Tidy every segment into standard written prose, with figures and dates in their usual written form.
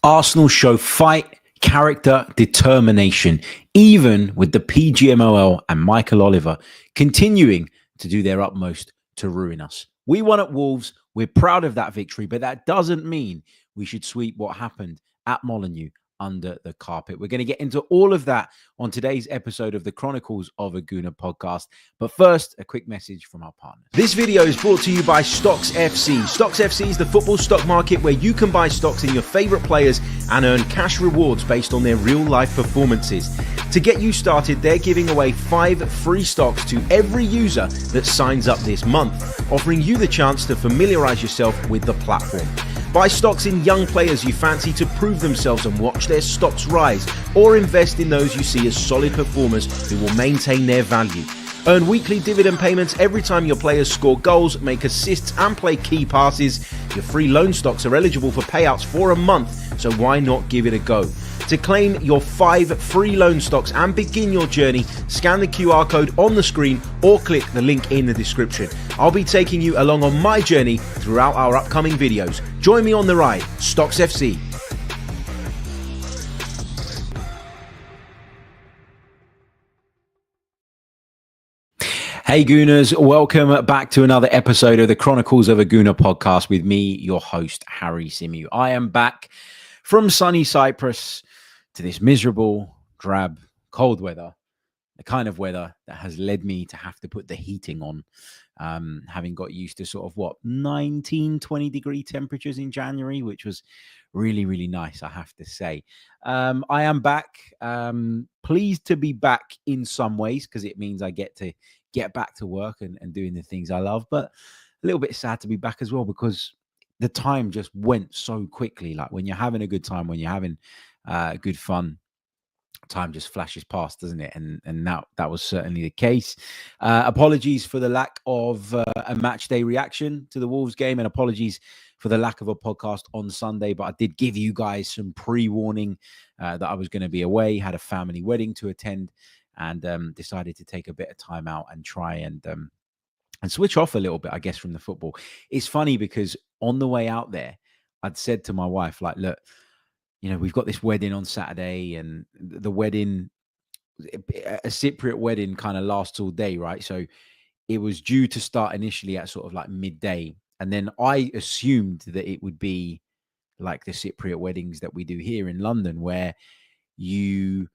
Arsenal show fight, character, determination, even with the PGMOL and Michael Oliver continuing to do their utmost to ruin us. We won at Wolves. We're proud of that victory, but that doesn't mean we should sweep what happened at Molineux under the carpet. We're going to get into all of that on today's episode of the Chronicles of a Gooner podcast. But first, a quick message from our partners. This video is brought to you by Stocks FC. Stocks FC is the football stock market where you can buy stocks in your favorite players and earn cash rewards based on their real life performances. To get you started, they're giving away 5 free stocks to every user that signs up this month, offering you the chance to familiarize yourself with the platform. Buy stocks in young players you fancy to prove themselves and watch their stocks rise, or invest in those you see as solid performers who will maintain their value. Earn weekly dividend payments every time your players score goals, make assists and play key passes. Your free loan stocks are eligible for payouts for a month, so why not give it a go? To claim your 5 free loan stocks and begin your journey, scan the QR code on the screen or click the link in the description. I'll be taking you along on my journey throughout our upcoming videos. Join me on the ride, Stocks FC. Hey Gooners, welcome back to another episode of the Chronicles of a Gooner podcast with me, your host, Harry Symeou. I am back from sunny Cyprus to this miserable, drab, cold weather, the kind of weather that has led me to have to put the heating on, having got used to sort of 19, 20 degree temperatures in January, which was really, really nice, I have to say. I am back, pleased to be back in some ways because it means I get to get back to work and doing the things I love, but a little bit sad to be back as well because the time just went so quickly. Like when you're having a good time, when you're having good fun, time just flashes past, doesn't it? And that was certainly the case. Apologies for the lack of a match day reaction to the Wolves game, and apologies for the lack of a podcast on Sunday, but I did give you guys some pre-warning that I was going to be away, had a family wedding to attend, and decided to take a bit of time out and try and switch off a little bit, I guess, from the football. It's funny because on the way out there, I'd said to my wife, like, look, you know, we've got this wedding on Saturday, and the wedding, a Cypriot wedding, kind of lasts all day, right? So it was due to start initially at sort of like midday. And then I assumed that it would be like the Cypriot weddings that we do here in London, where you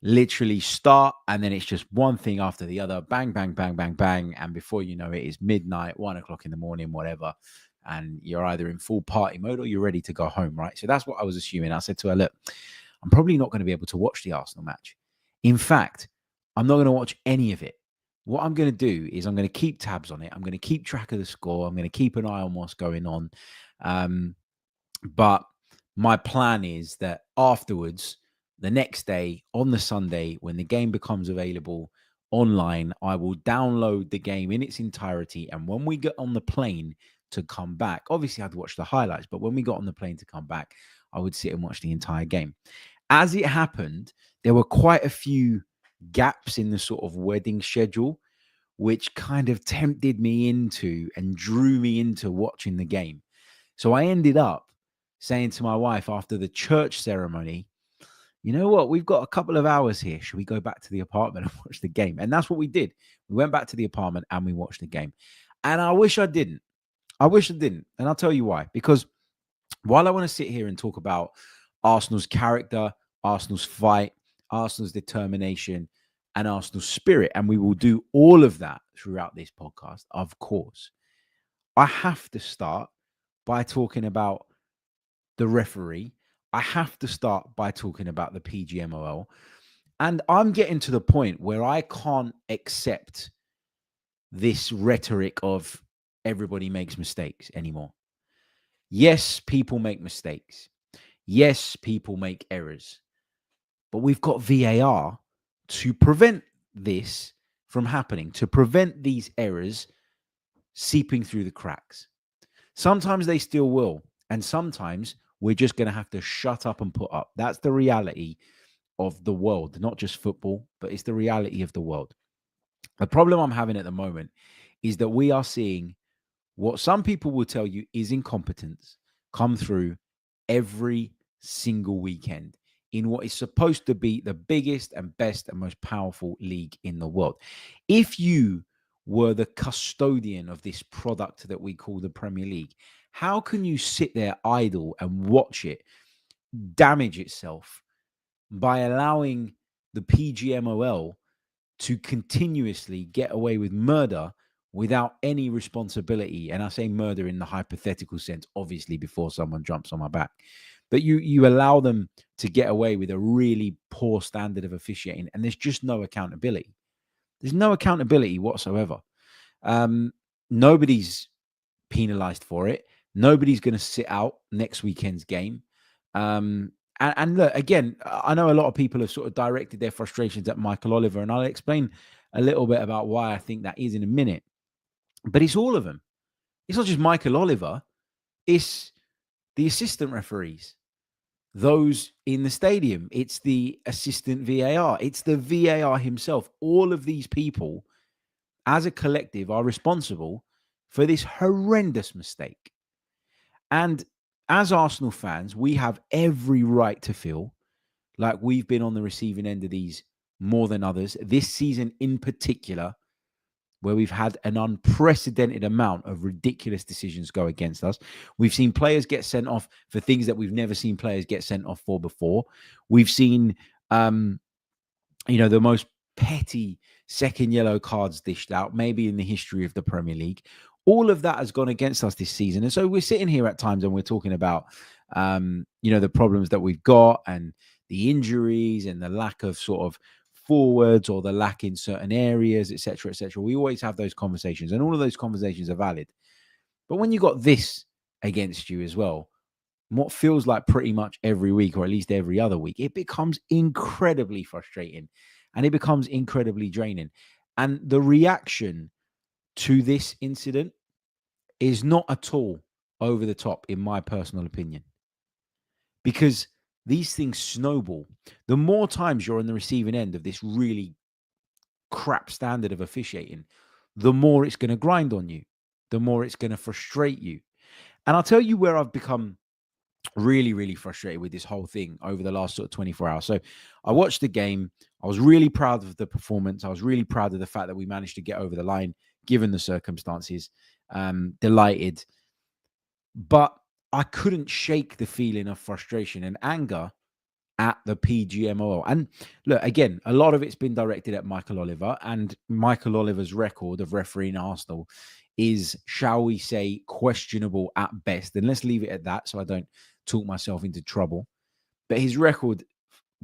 literally start and then it's just one thing after the other, bang, bang, bang, bang, bang. And before you know it, it's midnight, 1 o'clock in the morning, whatever. And you're either in full party mode or you're ready to go home, right? So that's what I was assuming. I said to her, look, I'm probably not going to be able to watch the Arsenal match. In fact, I'm not going to watch any of it. What I'm going to do is I'm going to keep tabs on it. I'm going to keep track of the score. I'm going to keep an eye on what's going on. But my plan is that afterwards, the next day, on the Sunday, when the game becomes available online, I will download the game in its entirety. And when we get on the plane to come back, obviously I'd watch the highlights, but when we got on the plane to come back, I would sit and watch the entire game. As it happened, there were quite a few gaps in the sort of wedding schedule, which kind of tempted me into and drew me into watching the game. So I ended up saying to my wife after the church ceremony, you know what, we've got a couple of hours here. Should we go back to the apartment and watch the game? And that's what we did. We went back to the apartment and we watched the game. And I wish I didn't. I wish I didn't. And I'll tell you why. Because while I want to sit here and talk about Arsenal's character, Arsenal's fight, Arsenal's determination, and Arsenal's spirit, and we will do all of that throughout this podcast, of course, I have to start by talking about the referee. I have to start by talking about the PGMOL. And I'm getting to the point where I can't accept this rhetoric of everybody makes mistakes anymore. Yes, people make mistakes. Yes, people make errors. But we've got VAR to prevent this from happening, to prevent these errors seeping through the cracks. Sometimes they still will. And sometimes we're just going to have to shut up and put up. That's the reality of the world, not just football, but it's the reality of the world. The problem I'm having at the moment is that we are seeing what some people will tell you is incompetence come through every single weekend in what is supposed to be the biggest and best and most powerful league in the world. If you were the custodian of this product that we call the Premier League, how can you sit there idle and watch it damage itself by allowing the PGMOL to continuously get away with murder without any responsibility? And I say murder in the hypothetical sense, obviously, before someone jumps on my back. But you allow them to get away with a really poor standard of officiating, and there's just no accountability. There's no accountability whatsoever. Nobody's penalized for it. Nobody's going to sit out next weekend's game. And look, again, I know a lot of people have sort of directed their frustrations at Michael Oliver, and I'll explain a little bit about why I think that is in a minute. But it's all of them. It's not just Michael Oliver. It's the assistant referees, those in the stadium. It's the assistant VAR. It's the VAR himself. All of these people, as a collective, are responsible for this horrendous mistake. And as Arsenal fans, we have every right to feel like we've been on the receiving end of these more than others. This season in particular, where we've had an unprecedented amount of ridiculous decisions go against us. We've seen players get sent off for things that we've never seen players get sent off for before. We've seen, the most petty second yellow cards dished out, maybe in the history of the Premier League. All of that has gone against us this season. And so we're sitting here at times and we're talking about, the problems that we've got and the injuries and the lack of sort of forwards or the lack in certain areas, et cetera, et cetera. We always have those conversations and all of those conversations are valid. But when you got this against you as well, what feels like pretty much every week or at least every other week, it becomes incredibly frustrating and it becomes incredibly draining. And the reaction to this incident is not at all over the top, in my personal opinion, because these things snowball. The more times you're on the receiving end of this really crap standard of officiating, the more it's going to grind on you, the more it's going to frustrate you. And I'll tell you where I've become really, really frustrated with this whole thing over the last sort of 24 hours. So I watched the game. I was really proud of the performance. I was really proud of the fact that we managed to get over the line, given the circumstances. Delighted. But I couldn't shake the feeling of frustration and anger at the PGMOL. And look, again, a lot of it's been directed at Michael Oliver, and Michael Oliver's record of refereeing Arsenal is, shall we say, questionable at best. And let's leave it at that so I don't talk myself into trouble. But his record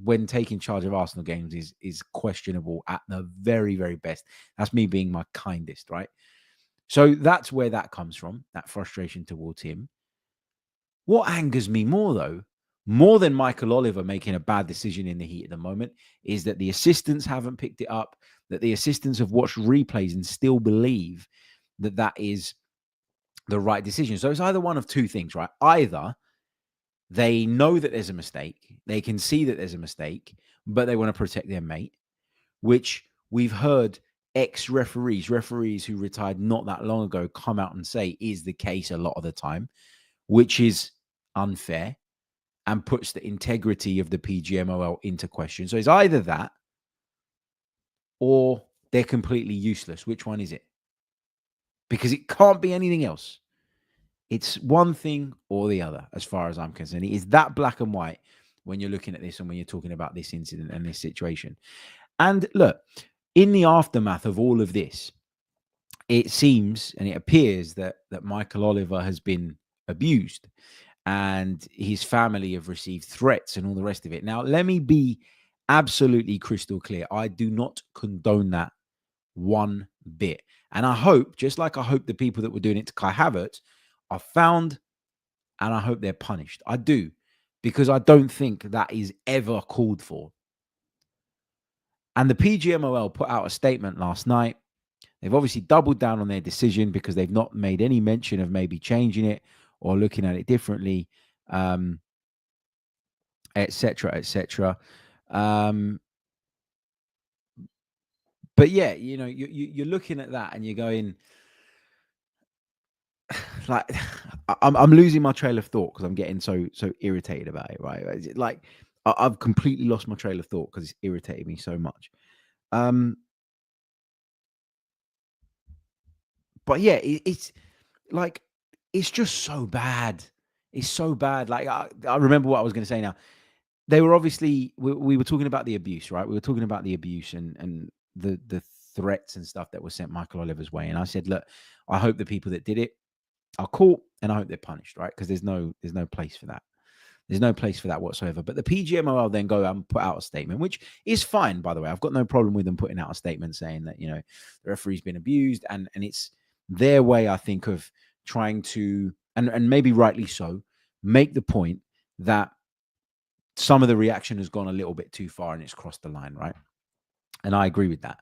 when taking charge of Arsenal games is questionable at the very, very best. That's me being my kindest, right? So that's where that comes from, that frustration towards him. What angers me more, though, more than Michael Oliver making a bad decision in the heat of the moment, is that the assistants haven't picked it up, that the assistants have watched replays and still believe that that is the right decision. So it's either one of two things, right? Either they know that there's a mistake, they can see that there's a mistake, but they want to protect their mate, which we've heard ex-referees, referees who retired not that long ago, come out and say is the case a lot of the time, which is unfair and puts the integrity of the PGMOL into question. So it's either that or they're completely useless. Which one is it? Because it can't be anything else. It's one thing or the other, as far as I'm concerned. It is that black and white when you're looking at this and when you're talking about this incident and this situation. And look, in the aftermath of all of this, it seems and it appears that Michael Oliver has been abused and his family have received threats and all the rest of it. Now, let me be absolutely crystal clear. I do not condone that one bit. And I hope, just like I hope the people that were doing it to Kai Havertz are found and I hope they're punished. I do, because I don't think that is ever called for. And the PGMOL put out a statement last night. They've obviously doubled down on their decision because they've not made any mention of maybe changing it or looking at it differently, et cetera, et cetera. But yeah, you're looking at that and you're going, like, I'm losing my trail of thought because I'm getting so irritated about it. Right? Like I've completely lost my trail of thought because it's irritated me so much. But yeah, it's like it's just so bad. It's so bad. Like I remember what I was going to say now. They were obviously we were talking about the abuse, right? We were talking about the abuse and the threats and stuff that was sent Michael Oliver's way. And I said, look, I hope the people that did it are caught and I hope they're punished, right? Because there's no place for that. There's no place for that whatsoever. But the PGMOL then go out and put out a statement, which is fine, by the way. I've got no problem with them putting out a statement saying that, the referee's been abused, and it's their way, I think, of trying to, and maybe rightly so, make the point that some of the reaction has gone a little bit too far and it's crossed the line, right? And I agree with that.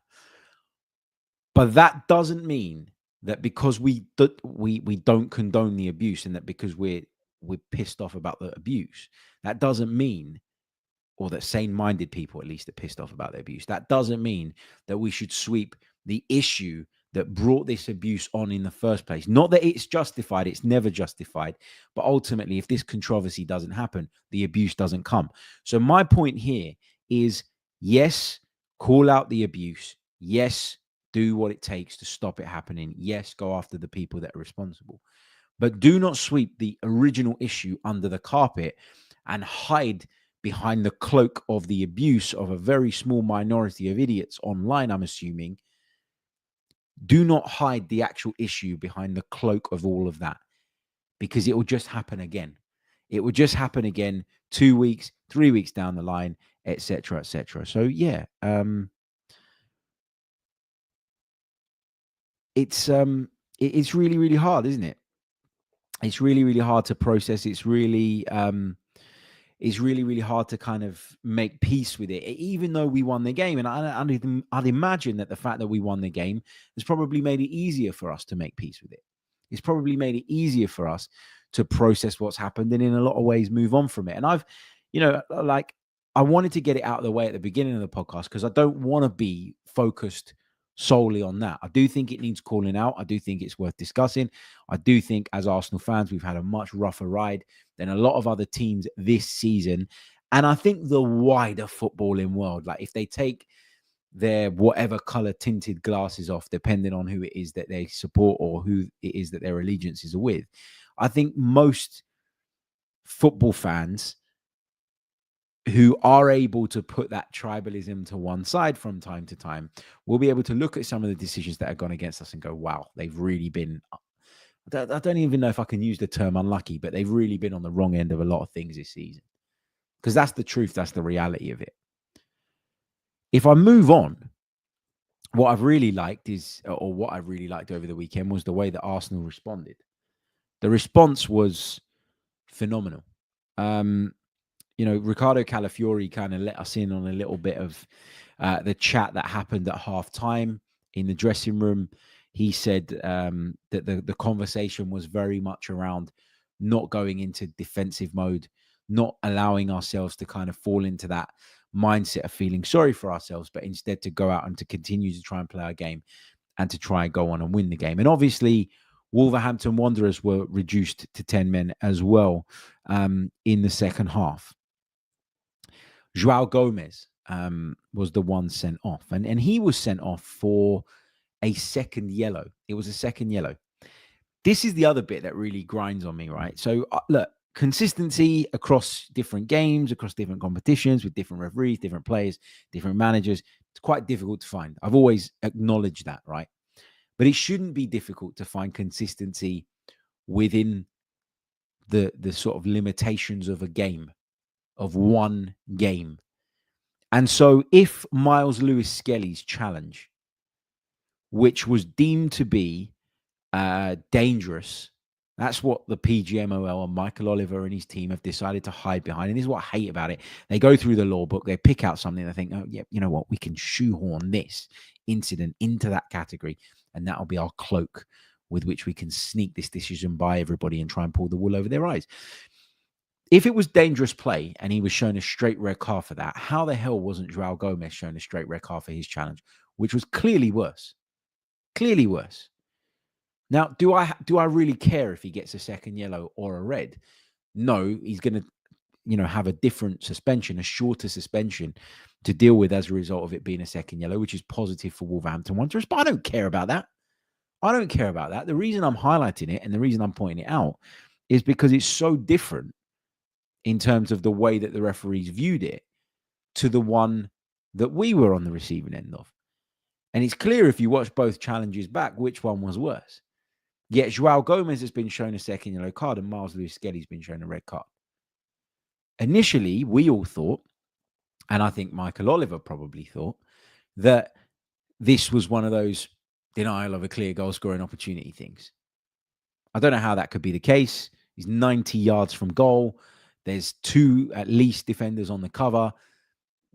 But that doesn't mean that because we don't condone the abuse and that because we're pissed off about the abuse, that doesn't mean, or that sane-minded people at least are pissed off about the abuse, that doesn't mean that we should sweep the issue that brought this abuse on in the first place. Not that it's justified, it's never justified, but ultimately, if this controversy doesn't happen, the abuse doesn't come. So my point here is, yes, call out the abuse. Yes, do what it takes to stop it happening. Yes, go after the people that are responsible. But do not sweep the original issue under the carpet and hide behind the cloak of the abuse of a very small minority of idiots online, I'm assuming. Do not hide the actual issue behind the cloak of all of that, because it will just happen again. It will just happen again 2 weeks, 3 weeks down the line, etc., etc. So yeah, it's really, really hard, isn't it? It's really, really hard to process. It's really really hard to kind of make peace with it, even though we won the game. And I'd imagine that the fact that we won the game has probably made it easier for us to make peace with it. It's probably made it easier for us to process what's happened and in a lot of ways move on from it. And I've, like, I wanted to get it out of the way at the beginning of the podcast because I don't want to be focused solely on that. I do think it needs calling out. I do think it's worth discussing. I do think as Arsenal fans, we've had a much rougher ride than a lot of other teams this season. And I think the wider footballing world, like if they take their whatever color tinted glasses off, depending on who it is that they support or who it is that their allegiances are with, I think most football fans who are able to put that tribalism to one side from time to time will be able to look at some of the decisions that have gone against us and go, wow, they've really been, I don't even know if I can use the term unlucky, but they've really been on the wrong end of a lot of things this season. Because that's the truth. That's the reality of it. If I move on, what I've really liked over the weekend was the way that Arsenal responded. The response was phenomenal. Ricardo Calafiori kind of let us in on a little bit of the chat that happened at half time in the dressing room. He said that the conversation was very much around not going into defensive mode, not allowing ourselves to kind of fall into that mindset of feeling sorry for ourselves, but instead to go out and to continue to try and play our game and to try and go on and win the game. And obviously, Wolverhampton Wanderers were reduced to 10 men as well in the second half. Joao Gomez was the one sent off, and he was sent off for a second yellow. It was a second yellow. This is the other bit that really grinds on me, right? So look, consistency across different games, across different competitions, with different referees, different players, different managers. It's quite difficult to find. I've always acknowledged that, right? But it shouldn't be difficult to find consistency within the sort of limitations of a game, of one game. And so if Myles Lewis-Skelly's challenge, which was deemed to be dangerous, that's what the PGMOL and Michael Oliver and his team have decided to hide behind. And this is what I hate about it. They go through the law book, they pick out something, they think, oh, yeah, you know what? We can shoehorn this incident into that category, and that'll be our cloak with which we can sneak this decision by everybody and try and pull the wool over their eyes. If it was dangerous play and he was shown a straight red card for that, how the hell wasn't Joao Gomez shown a straight red card for his challenge, which was clearly worse? Clearly worse. Now, do I really care if he gets a second yellow or a red? No, he's going to, have a different suspension, a shorter suspension to deal with as a result of it being a second yellow, which is positive for Wolverhampton Wanderers. But I don't care about that. I don't care about that. The reason I'm highlighting it and the reason I'm pointing it out is because it's so different in terms of the way that the referees viewed it to the one that we were on the receiving end of. And it's clear if you watch both challenges back, which one was worse. Yet Joao Gomez has been shown a second yellow card and Myles Lewis-Skelly's been shown a red card. Initially, we all thought, and I think Michael Oliver probably thought, that this was one of those denial of a clear goal scoring opportunity things. I don't know how that could be the case. He's 90 yards from goal. There's 2 at least defenders on the cover.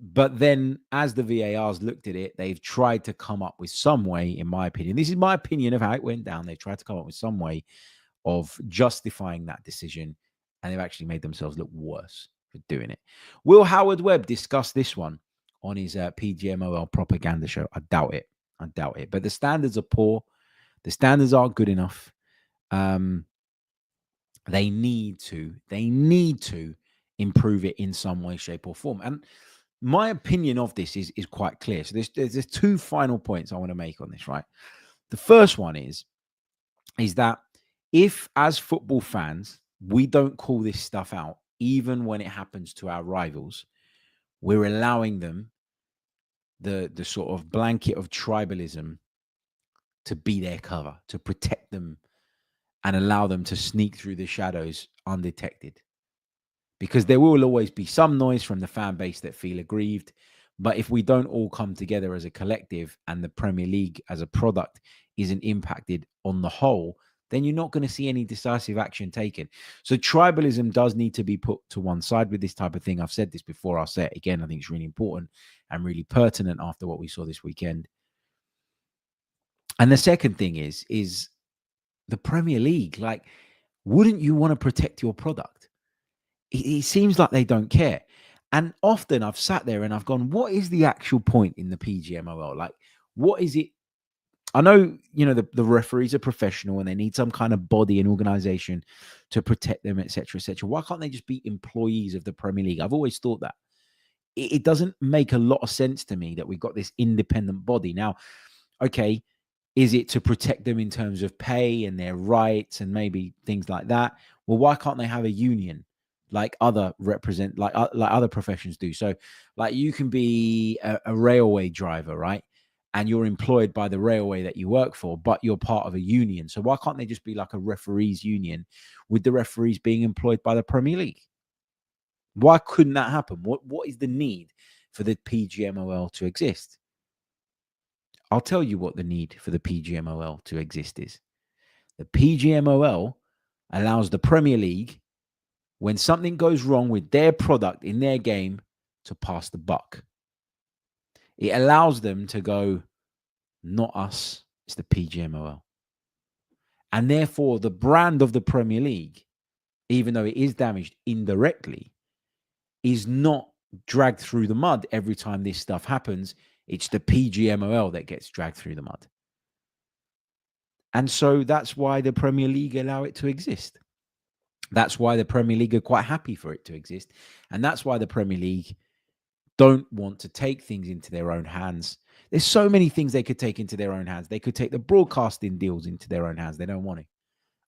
But then as the VARs looked at it, they've tried to come up with some way, in my opinion. This is my opinion of how it went down. They tried to come up with some way of justifying that decision, and they've actually made themselves look worse for doing it. Will Howard Webb discuss this one on his PGMOL propaganda show? I doubt it. But the standards are poor. The standards aren't good enough. They need to improve it in some way, shape, or form. And my opinion of this is quite clear. So there's 2 final points I want to make on this, right? The first one is that if, as football fans, we don't call this stuff out, even when it happens to our rivals, we're allowing them the sort of blanket of tribalism to be their cover, to protect them and allow them to sneak through the shadows undetected. Because there will always be some noise from the fan base that feel aggrieved. But if we don't all come together as a collective and the Premier League as a product isn't impacted on the whole, then you're not going to see any decisive action taken. So tribalism does need to be put to one side with this type of thing. I've said this before. I'll say it again. I think it's really important and really pertinent after what we saw this weekend. And the second thing is the Premier League. Like, wouldn't you want to protect your product? It seems like they don't care. And often I've sat there and I've gone, what is the actual point in the PGMOL? Like, what is it? I know, the referees are professional and they need some kind of body and organization to protect them, etc., etc. Why can't they just be employees of the Premier League? I've always thought that. It doesn't make a lot of sense to me that we've got this independent body. Now, okay, is it to protect them in terms of pay and their rights and maybe things like that? Well, why can't they have a union like other other professions do? So, like, you can be a railway driver, right? And you're employed by the railway that you work for, but you're part of a union. So why can't they just be like a referees union with the referees being employed by the Premier League? Why couldn't that happen? What is the need for the PGMOL to exist? I'll tell you what the need for the PGMOL to exist is. The PGMOL allows the Premier League, when something goes wrong with their product in their game, to pass the buck. It allows them to go, not us, it's the PGMOL. And therefore, the brand of the Premier League, even though it is damaged indirectly, is not dragged through the mud every time this stuff happens. It's the PGMOL that gets dragged through the mud. And so that's why the Premier League allow it to exist. That's why the Premier League are quite happy for it to exist. And that's why the Premier League don't want to take things into their own hands. There's so many things they could take into their own hands. They could take the broadcasting deals into their own hands. They don't want it.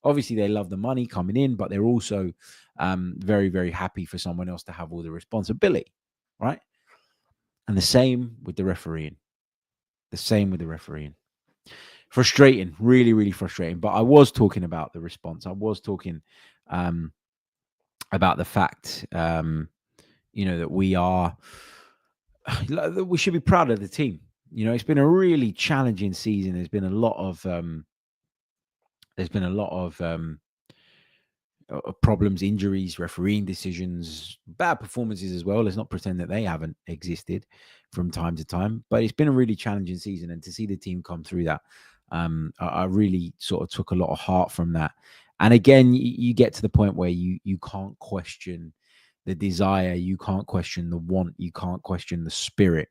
Obviously, they love the money coming in, but they're also very, very happy for someone else to have all the responsibility, right? And the same with the refereeing. Frustrating, really, really frustrating. But I was talking about the response. I was talking about the fact, that we should be proud of the team. It's been a really challenging season. There's been a lot of problems, injuries, refereeing decisions, bad performances as well. Let's not pretend that they haven't existed from time to time. But it's been a really challenging season, and to see the team come through that, I really sort of took a lot of heart from that. And again, you get to the point where you can't question the desire, you can't question the want, you can't question the spirit.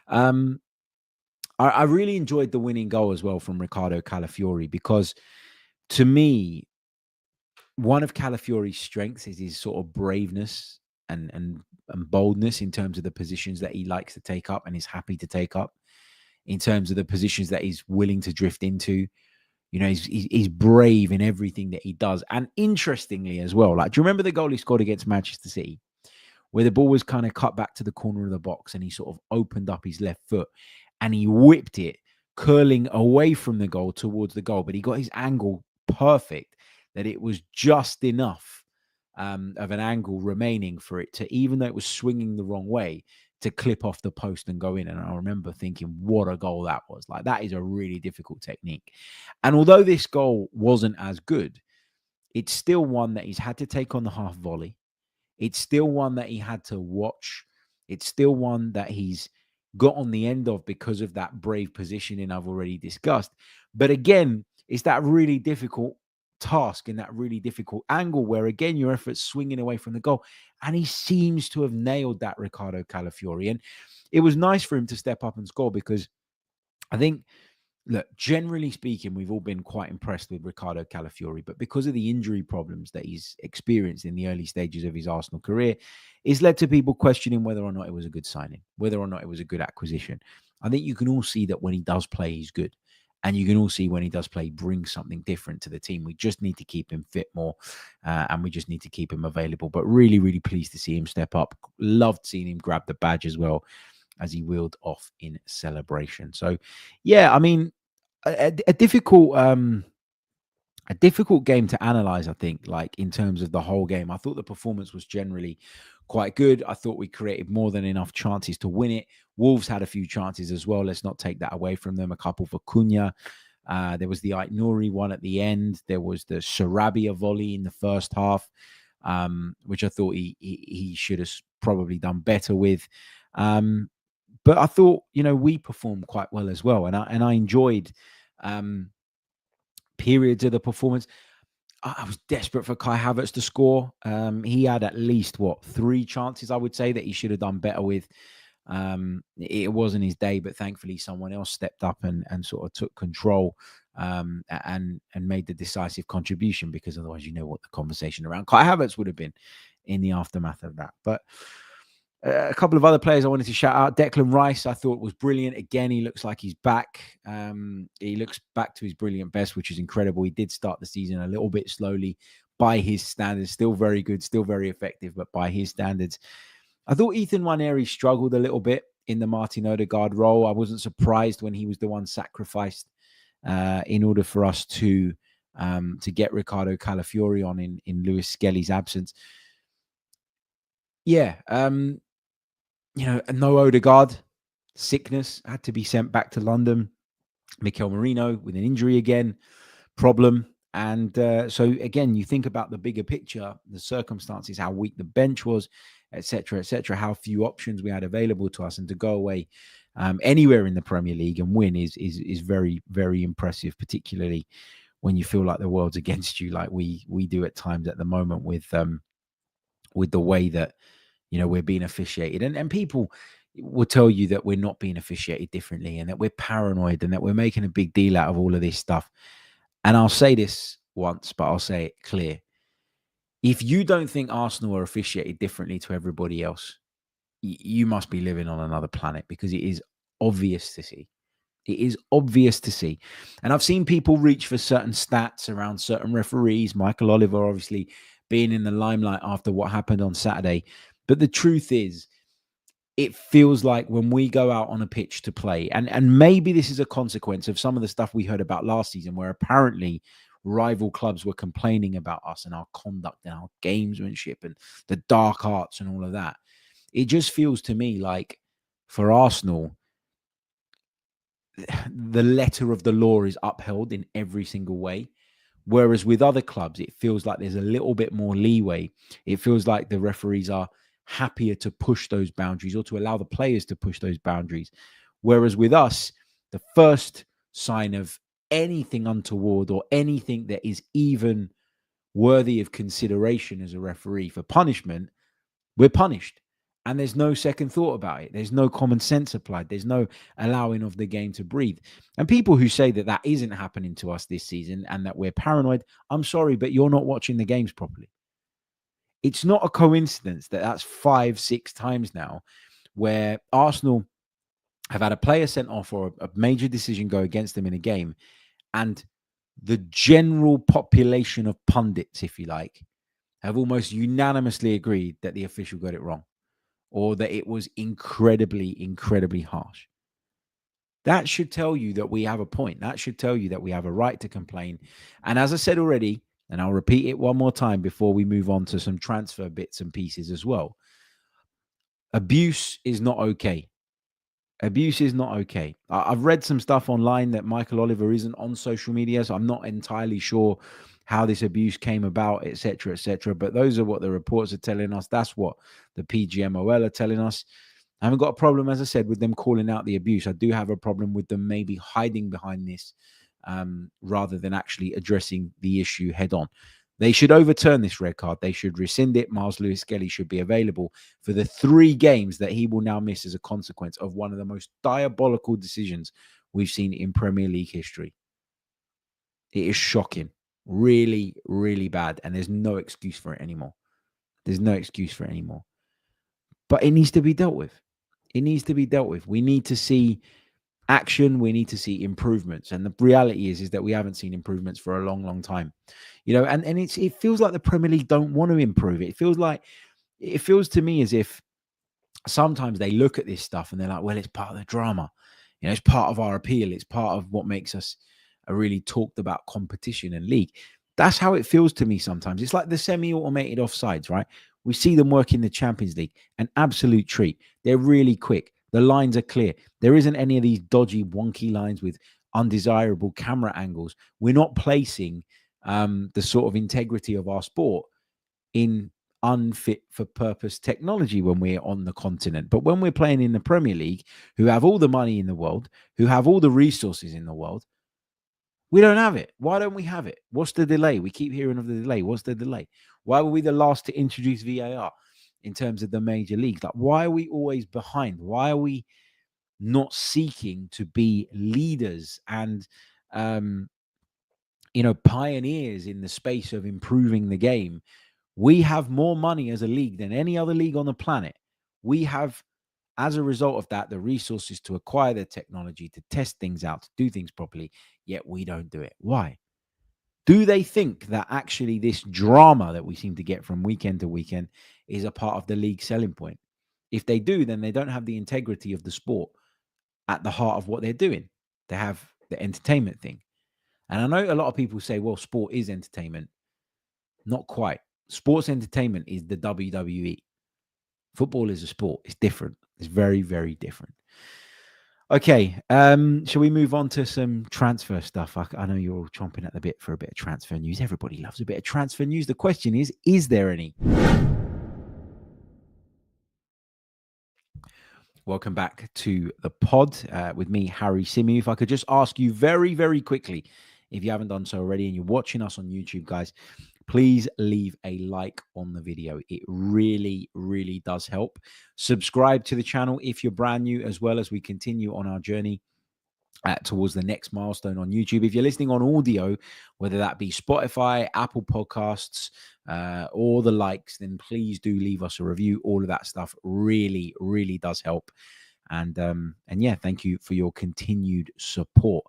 I really enjoyed the winning goal as well from Ricardo Calafiori, because to me, one of Calafiori's strengths is his sort of braveness and boldness in terms of the positions that he likes to take up and is happy to take up, in terms of the positions that he's willing to drift into. You know, he's brave in everything that he does. And interestingly as well, like, do you remember the goal he scored against Manchester City, where the ball was kind of cut back to the corner of the box and he sort of opened up his left foot and he whipped it, curling away from the goal towards the goal, but he got his angle perfect, that it was just enough of an angle remaining for it to, even though it was swinging the wrong way, to clip off the post and go in. And I remember thinking, what a goal that was. Like, that is a really difficult technique. And although this goal wasn't as good, it's still one that he's had to take on the half volley. It's still one that he had to watch. It's still one that he's got on the end of because of that brave positioning I've already discussed. But again, it's that really difficult task and that really difficult angle where, again, your effort's swinging away from the goal. And he seems to have nailed that, Riccardo Calafiori. And it was nice for him to step up and score, because I think, look, generally speaking, we've all been quite impressed with Riccardo Calafiori, but because of the injury problems that he's experienced in the early stages of his Arsenal career, it's led to people questioning whether or not it was a good signing, whether or not it was a good acquisition. I think you can all see that when he does play, he's good. And you can all see when he does play, he brings something different to the team. We just need to keep him fit more, and we just need to keep him available. But really, really pleased to see him step up. Loved seeing him grab the badge as well as he wheeled off in celebration. So, yeah, I mean, a difficult game to analyze, I think, like, in terms of the whole game. I thought the performance was generally quite good. I thought we created more than enough chances to win it. Wolves had a few chances as well. Let's not take that away from them. A couple for Cunha. There was the Ait Nouri one at the end. There was the Sarabia volley in the first half, which I thought he should have probably done better with. But I thought, you know, we performed quite well as well. And I enjoyed periods of the performance. I was desperate for Kai Havertz to score. He had at least, 3 chances, I would say, that he should have done better with. It wasn't his day, but thankfully someone else stepped up and sort of took control and made the decisive contribution, because otherwise, you know what the conversation around Kai Havertz would have been in the aftermath of that. But a couple of other players I wanted to shout out. Declan Rice, I thought, was brilliant. Again, he looks like he's back. He looks back to his brilliant best, which is incredible. He did start the season a little bit slowly by his standards. Still very good, still very effective, but by his standards. I thought Ethan Nwaneri struggled a little bit in the Martin Odegaard role. I wasn't surprised when he was the one sacrificed in order for us to get Riccardo Calafiori on in lewis-skelly's absence. Yeah, you know, no Odegaard, sickness, had to be sent back to London. Mikel Merino with an injury again, problem. And so, again, you think about the bigger picture, the circumstances, how weak the bench was, etc., how few options we had available to us, and to go away anywhere in the Premier League and win is very, very impressive, particularly when you feel like the world's against you, like we do at times at the moment with the way that, you know, we're being officiated. And people will tell you that we're not being officiated differently and that we're paranoid and that we're making a big deal out of all of this stuff. And I'll say this once, but I'll say it clear. If you don't think Arsenal are officiated differently to everybody else, you must be living on another planet, because it is obvious to see. It is obvious to see. And I've seen people reach for certain stats around certain referees, Michael Oliver obviously being in the limelight after what happened on Saturday. But the truth is, it feels like when we go out on a pitch to play, and maybe this is a consequence of some of the stuff we heard about last season, where apparently rival clubs were complaining about us and our conduct and our gamesmanship and the dark arts and all of that. It just feels to me like, for Arsenal, the letter of the law is upheld in every single way. Whereas with other clubs, it feels like there's a little bit more leeway. It feels like the referees are happier to push those boundaries, or to allow the players to push those boundaries. Whereas with us, the first sign of anything untoward or anything that is even worthy of consideration as a referee for punishment, we're punished. And there's no second thought about it. There's no common sense applied. There's no allowing of the game to breathe. And people who say that that isn't happening to us this season and that we're paranoid, I'm sorry, but you're not watching the games properly. It's not a coincidence that that's 5-6 times now where Arsenal have had a player sent off or a major decision go against them in a game, and the general population of pundits, if you like, have almost unanimously agreed that the official got it wrong or that it was incredibly, incredibly harsh. That should tell you that we have a point. That should tell you that we have a right to complain. And as I said already, and I'll repeat it one more time before we move on to some transfer bits and pieces as well, abuse is not okay. Abuse is not okay. I've read some stuff online that Michael Oliver isn't on social media, so I'm not entirely sure how this abuse came about, etc., etc. But those are what the reports are telling us. That's what the PGMOL are telling us. I haven't got a problem, as I said, with them calling out the abuse. I do have a problem with them maybe hiding behind this rather than actually addressing the issue head on. They should overturn this red card. They should rescind it. Myles Lewis-Skelly should be available for the 3 games that he will now miss as a consequence of one of the most diabolical decisions we've seen in Premier League history. It is shocking. Really, really bad. And there's no excuse for it anymore. There's no excuse for it anymore. But it needs to be dealt with. It needs to be dealt with. We need to see action. We need to see improvements. And the reality is that we haven't seen improvements for a long, long time. You know, and it feels like the Premier League don't want to improve it. It feels to me as if sometimes they look at this stuff and they're like, well, it's part of the drama. You know, it's part of our appeal. It's part of what makes us a really talked about competition and league. That's how it feels to me sometimes. It's like the semi-automated offsides, right? We see them work in the Champions League, an absolute treat. They're really quick. The lines are clear. There isn't any of these dodgy, wonky lines with undesirable camera angles. We're not placing the sort of integrity of our sport in unfit for purpose technology when we're on the continent. But when we're playing in the Premier League, who have all the money in the world, who have all the resources in the world, we don't have it. Why don't we have it? What's the delay? We keep hearing of the delay. What's the delay? Why were we the last to introduce VAR in terms of the major leagues? Like, why are we always behind? Why are we not seeking to be leaders and pioneers in the space of improving the game? We have more money as a league than any other league on the planet. We have, as a result of that, the resources to acquire the technology, to test things out, to do things properly, yet we don't do it. Why? Do they think that actually this drama that we seem to get from weekend to weekend is a part of the league selling point? If they do, then they don't have the integrity of the sport at the heart of what they're doing. They have the entertainment thing. And I know a lot of people say, well, sport is entertainment. Not quite. Sports entertainment is the WWE. Football is a sport. It's different. It's very, very different. Okay. Shall we move on to some transfer stuff? I know you're all chomping at the bit for a bit of transfer news. Everybody loves a bit of transfer news. The question is there any? Welcome back to the pod with me, Harry Symeou. If I could just ask you very, very quickly, if you haven't done so already and you're watching us on YouTube, guys, please leave a like on the video. It really, really does help. Subscribe to the channel if you're brand new, as well as we continue on our journey towards the next milestone on YouTube. If you're listening on audio, whether that be Spotify, Apple Podcasts, or the likes, then please do leave us a review. All of that stuff really, really does help. And yeah, thank you for your continued support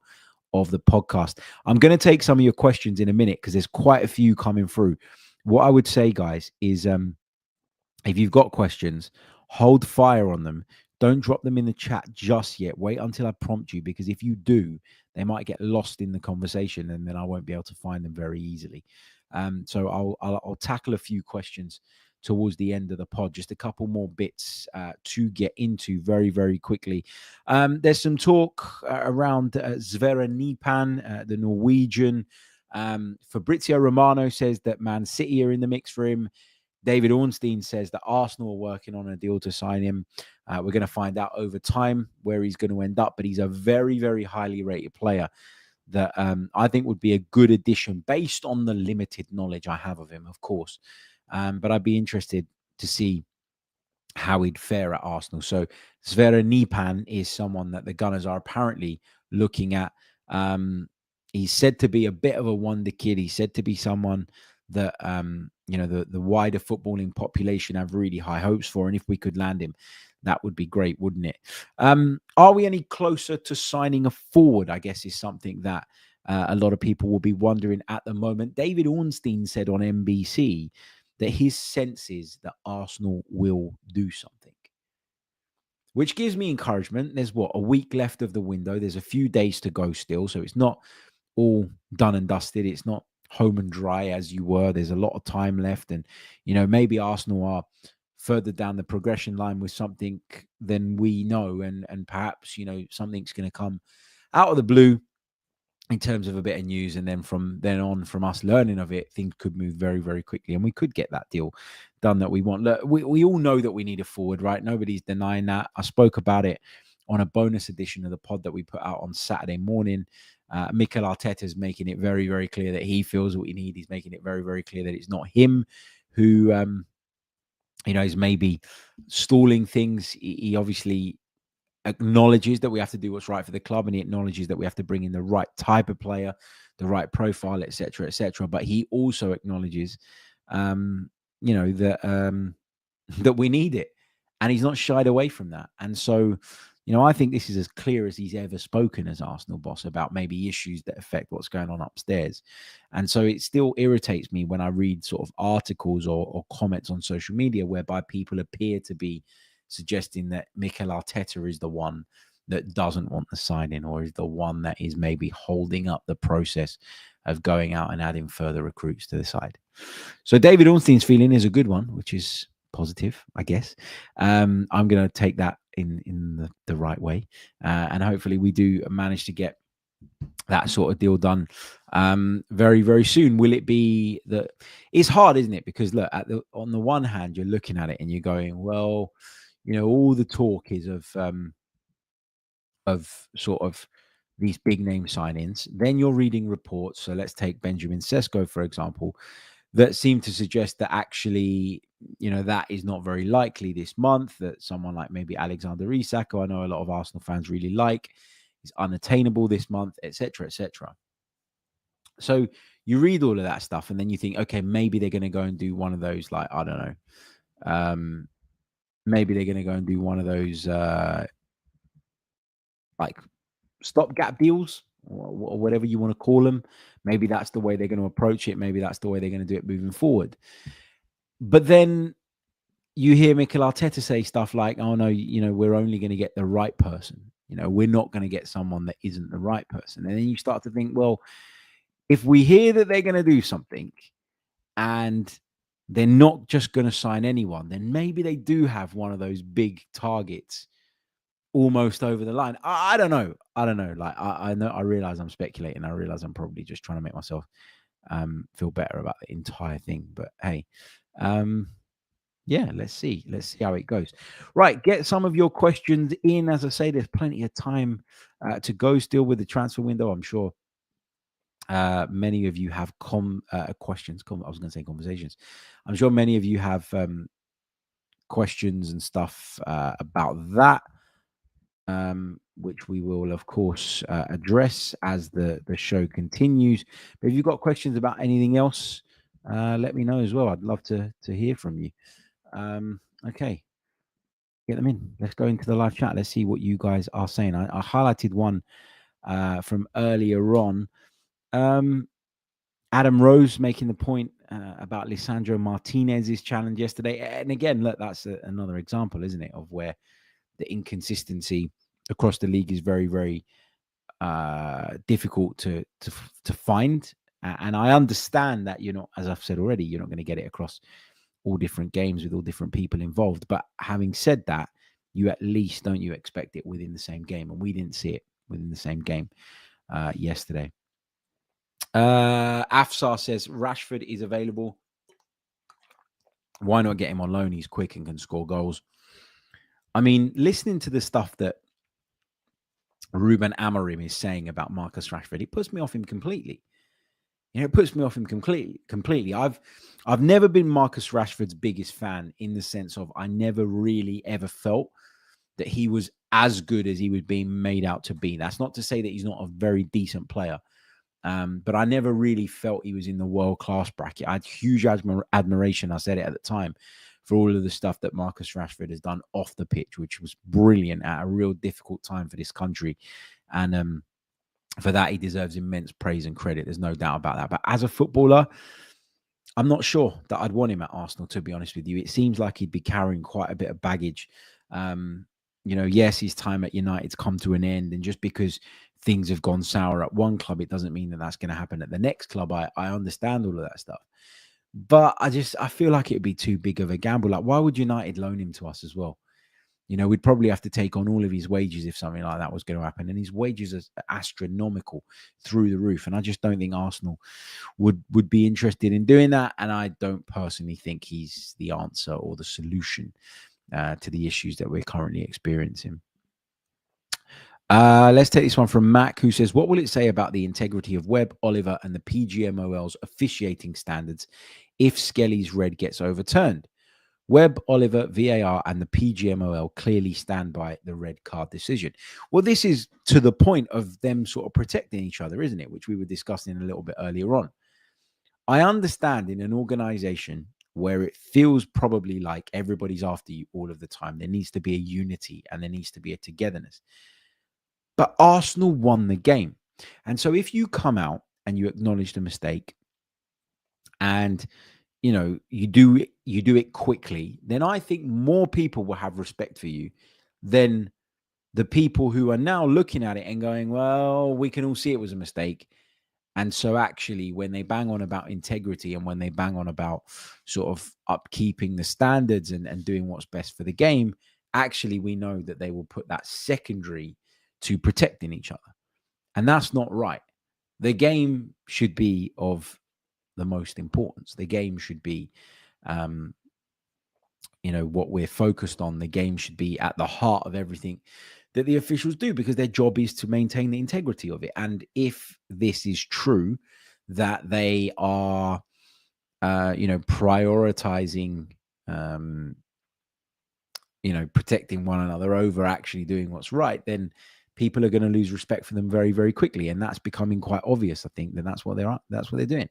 of the podcast. I'm going to take some of your questions in a minute because there's quite a few coming through. What I would say, guys, is if you've got questions, hold fire on them. Don't drop them in the chat just yet. Wait until I prompt you, because if you do, they might get lost in the conversation and then I won't be able to find them very easily. So I'll tackle a few questions towards the end of the pod. Just a couple more bits to get into very, very quickly. There's some talk around Sverre Nypan, the Norwegian. Fabrizio Romano says that Man City are in the mix for him. David Ornstein says that Arsenal are working on a deal to sign him. We're going to find out over time where he's going to end up, but he's a very, very highly rated player that I think would be a good addition based on the limited knowledge I have of him, of course. But I'd be interested to see how he'd fare at Arsenal. So Sverre Nypan is someone that the Gunners are apparently looking at. He's said to be a bit of a wonder kid. He's said to be someone that the wider footballing population have really high hopes for. And if we could land him, that would be great, wouldn't it? Are we any closer to signing a forward, I guess, is something that a lot of people will be wondering at the moment. David Ornstein said on NBC that his sense is that Arsenal will do something, which gives me encouragement. There's a week left of the window. There's a few days to go still. So it's not all done and dusted. It's not home and dry as you were. There's a lot of time left. And, maybe Arsenal are further down the progression line with something than we know. And perhaps, something's going to come out of the blue in terms of a bit of news, and then from then on, from us learning of it, things could move very, very quickly, and we could get that deal done that we want. Look, we all know that we need a forward, right? Nobody's denying that. I spoke about it on a bonus edition of the pod that we put out on Saturday morning. Mikel Arteta is making it very, very clear that he feels what we need. He's making it very, very clear that it's not him who, is maybe stalling things. He obviously acknowledges that we have to do what's right for the club, and he acknowledges that we have to bring in the right type of player, the right profile, etc., etc. But he also acknowledges, that we need it, and he's not shied away from that. And so, I think this is as clear as he's ever spoken as Arsenal boss about maybe issues that affect what's going on upstairs. And so it still irritates me when I read sort of articles or comments on social media whereby people appear to be suggesting that Mikel Arteta is the one that doesn't want the signing, or is the one that is maybe holding up the process of going out and adding further recruits to the side. So David Ornstein's feeling is a good one, which is positive, I guess. I'm going to take that in the right way, and hopefully we do manage to get that sort of deal done very, very soon. Will it be that? It's hard, isn't it? Because look, on the one hand, you're looking at it and you're going, well, all the talk is of sort of these big name signings. Then you're reading reports. So let's take Benjamin Sesko, for example, that seem to suggest that actually, that is not very likely this month, that someone like maybe Alexander Isak, who I know a lot of Arsenal fans really like, is unattainable this month, etc., etc. So you read all of that stuff and then you think, okay, maybe they're going to go and do one of those, like, I don't know, maybe they're going to go and do one of those like stopgap deals or whatever you want to call them. Maybe that's the way they're going to approach it. Maybe that's the way they're going to do it moving forward. But then you hear Mikel Arteta say stuff like, oh, no, we're only going to get the right person. We're not going to get someone that isn't the right person. And then you start to think, well, if we hear that they're going to do something and they're not just going to sign anyone, then maybe they do have one of those big targets almost over the line. I don't know. Like, I know, I realize I'm speculating. I realize I'm probably just trying to make myself feel better about the entire thing. But hey, yeah, let's see how it goes. Right, get some of your questions in. As I say, there's plenty of time to go still with the transfer window. I'm sure many of you have questions. I was going to say conversations. I'm sure many of you have questions and stuff about that, which we will, of course, address as the show continues. But if you've got questions about anything else, let me know as well. I'd love to hear from you. Okay, get them in. Let's go into the live chat. Let's see what you guys are saying. I highlighted one from earlier on. Adam Rose making the point about Lisandro Martinez's challenge yesterday. And again, look, that's another example, isn't it, of where the inconsistency across the league is very, very difficult to find. And I understand that as I've said already, you're not going to get it across all different games with all different people involved. But having said that, you at least don't you expect it within the same game. And we didn't see it within the same game yesterday. Afsar says Rashford is available. Why not get him on loan? He's quick and can score goals. I mean, listening to the stuff that Ruben Amorim is saying about Marcus Rashford, it puts me off him completely. it puts me off him completely. I've never been Marcus Rashford's biggest fan, in the sense of I never really ever felt that he was as good as he was being made out to be. That's not to say that he's not a very decent player, but I never really felt he was in the world-class bracket. I had huge admiration, I said it at the time, for all of the stuff that Marcus Rashford has done off the pitch, which was brilliant at a real difficult time for this country. And for that, he deserves immense praise and credit. There's no doubt about that. But as a footballer, I'm not sure that I'd want him at Arsenal, to be honest with you. It seems like he'd be carrying quite a bit of baggage. Yes, his time at United's come to an end. And just because things have gone sour at one club, it doesn't mean that that's going to happen at the next club. I understand all of that stuff. But I feel like it'd be too big of a gamble. Like, why would United loan him to us as well? We'd probably have to take on all of his wages if something like that was going to happen. And his wages are astronomical, through the roof. And I just don't think Arsenal would be interested in doing that. And I don't personally think he's the answer or the solution to the issues that we're currently experiencing. Let's take this one from Mac, who says, what will it say about the integrity of Webb, Oliver, and the PGMOL's officiating standards if Skelly's red gets overturned? Webb, Oliver, VAR, and the PGMOL clearly stand by the red card decision. Well, this is to the point of them sort of protecting each other, isn't it? Which we were discussing a little bit earlier on. I understand in an organization where it feels probably like everybody's after you all of the time, there needs to be a unity and there needs to be a togetherness. But Arsenal won the game. And so if you come out and you acknowledge the mistake and you do it quickly, then I think more people will have respect for you than the people who are now looking at it and going, well, we can all see it was a mistake. And so actually, when they bang on about integrity and when they bang on about sort of upkeeping the standards and doing what's best for the game, actually, we know that they will put that secondary to protecting each other. And that's not right. The game should be of the most importance. The game should be, what we're focused on. The game should be at the heart of everything that the officials do, because their job is to maintain the integrity of it. And if this is true, that they are, prioritizing, protecting one another over actually doing what's right, then people are going to lose respect for them very, very quickly. And that's becoming quite obvious, I think, that that's what they're doing.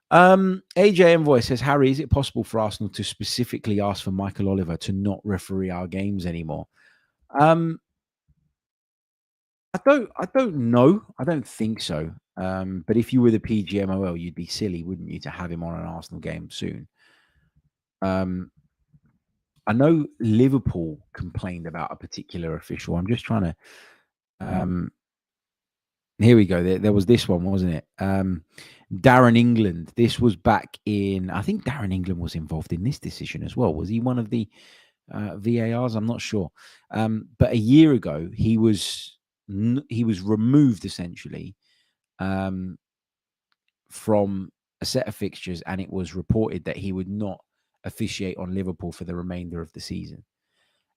AJ Envoy says, Harry, is it possible for Arsenal to specifically ask for Michael Oliver to not referee our games anymore? I don't know. I don't think so. But if you were the PGMOL, you'd be silly, wouldn't you, to have him on an Arsenal game soon? I know Liverpool complained about a particular official. I'm just trying to. Here we go. There was this one, wasn't it? Darren England. This was back in. I think Darren England was involved in this decision as well. Was he one of the VARs? I'm not sure. But a year ago, he was removed essentially from a set of fixtures, and it was reported that he would not officiate on Liverpool for the remainder of the season.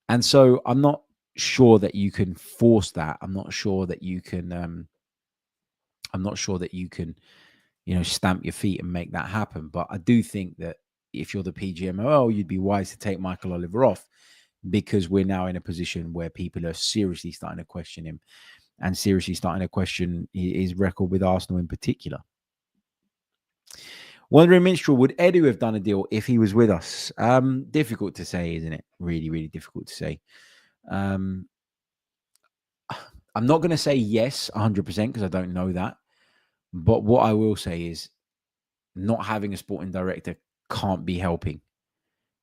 And so I'm not sure that you can force that. I'm not sure that you can. Stamp your feet and make that happen. But I do think that if you're the PGMOL, you'd be wise to take Michael Oliver off, because we're now in a position where people are seriously starting to question him and seriously starting to question his record with Arsenal in particular. Wondering Minstrel, would Edu have done a deal if he was with us? Difficult to say, isn't it? Really, really difficult to say. I'm not going to say yes 100% because I don't know that. But what I will say is not having a sporting director can't be helping.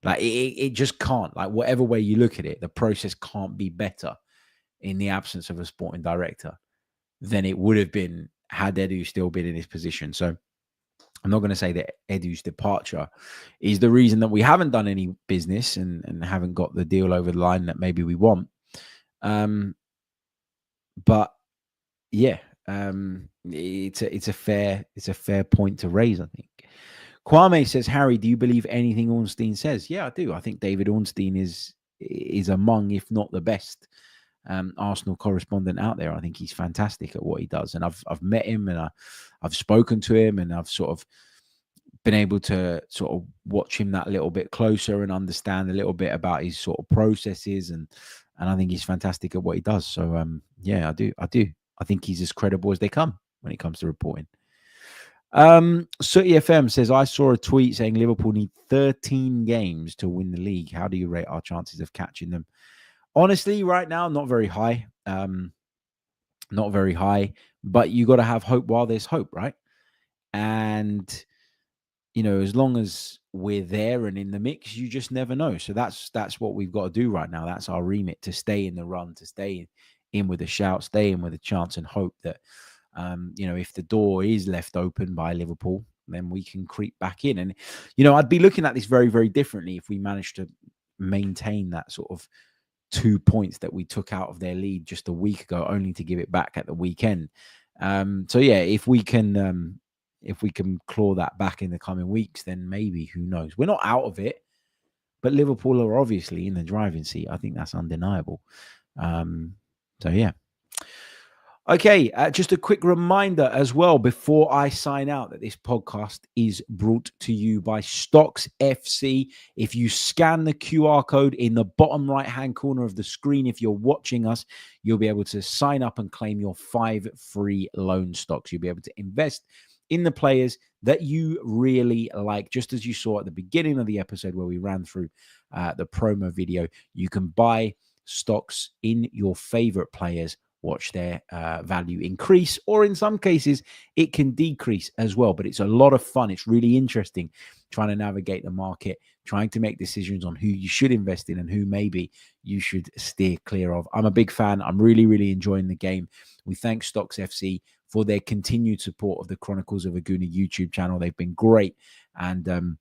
Like it just can't. Like whatever way you look at it, the process can't be better in the absence of a sporting director than it would have been had Edu still been in his position. So I'm not going to say that Edu's departure is the reason that we haven't done any business and haven't got the deal over the line that maybe we want. But yeah, it's a fair point to raise, I think. Kwame says, Harry, do you believe anything Ornstein says? Yeah, I do. I think David Ornstein is among, if not the best, Arsenal correspondent out there. I think he's fantastic at what he does, and I've met him, and I've spoken to him, and I've sort of been able to sort of watch him that little bit closer and understand a little bit about his sort of processes, and I think he's fantastic at what he does. So yeah, I do. I think he's as credible as they come when it comes to reporting. Sooty FM says, I saw a tweet saying Liverpool need 13 games to win the league. How do you rate our chances of catching them? Honestly, right now, not very high. Not very high, but you got to have hope while there's hope, right? And you know, as long as we're there and in the mix, you just never know. So that's what we've got to do right now. That's our remit, to stay in the run, to stay in with a shout, stay in with a chance, and hope that, you know, if the door is left open by Liverpool, then we can creep back in. And, you know, I'd be looking at this very, very differently if we managed to maintain that sort of 2 points that we took out of their lead just a week ago, only to give it back at the weekend. So yeah, if we can claw that back in the coming weeks, then maybe, who knows? We're not out of it, but Liverpool are obviously in the driving seat. I think that's undeniable. So yeah. Okay, just a quick reminder as well before I sign out that this podcast is brought to you by Stocks FC. If you scan the QR code in the bottom right-hand corner of the screen, if you're watching us, you'll be able to sign up and claim your 5 free loan stocks. You'll be able to invest in the players that you really like. Just as you saw at the beginning of the episode where we ran through the promo video, you can buy stocks in your favorite players, watch their value increase, or in some cases it can decrease as well. But it's a lot of fun. It's really interesting trying to navigate the market, trying to make decisions on who you should invest in and who maybe you should steer clear of. I'm a big fan. I'm really, really enjoying the game. We thank Stocks FC for their continued support of the Chronicles of a Gooner YouTube channel. They've been great, and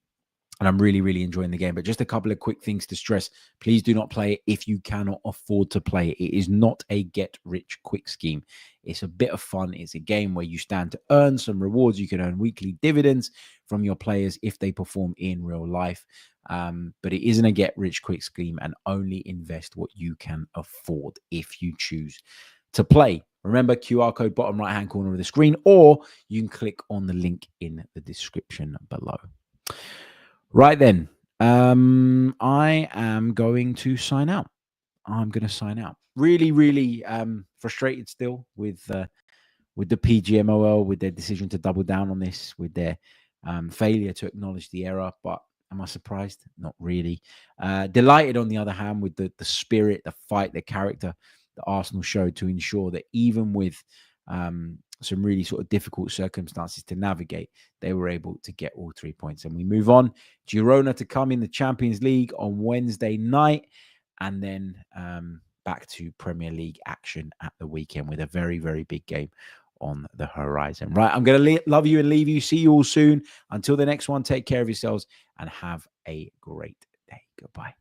I'm really, really enjoying the game. But just a couple of quick things to stress. Please do not play it if you cannot afford to play it. It is not a get-rich-quick scheme. It's a bit of fun. It's a game where you stand to earn some rewards. You can earn weekly dividends from your players if they perform in real life. But it isn't a get-rich-quick scheme, and only invest what you can afford if you choose to play. Remember, QR code bottom right-hand corner of the screen, or you can click on the link in the description below. Right then, I am going to sign out. I'm going to sign out. Really, really frustrated still with the PGMOL, with their decision to double down on this, with their failure to acknowledge the error. But am I surprised? Not really. Delighted, on the other hand, with the spirit, the fight, the character that Arsenal showed to ensure that even with some really sort of difficult circumstances to navigate, they were able to get all 3 points. And we move on. Girona to come in the Champions League on Wednesday night, and then back to Premier League action at the weekend with a very, very big game on the horizon. Right, I'm going to love you and leave you. See you all soon. Until the next one, take care of yourselves and have a great day. Goodbye.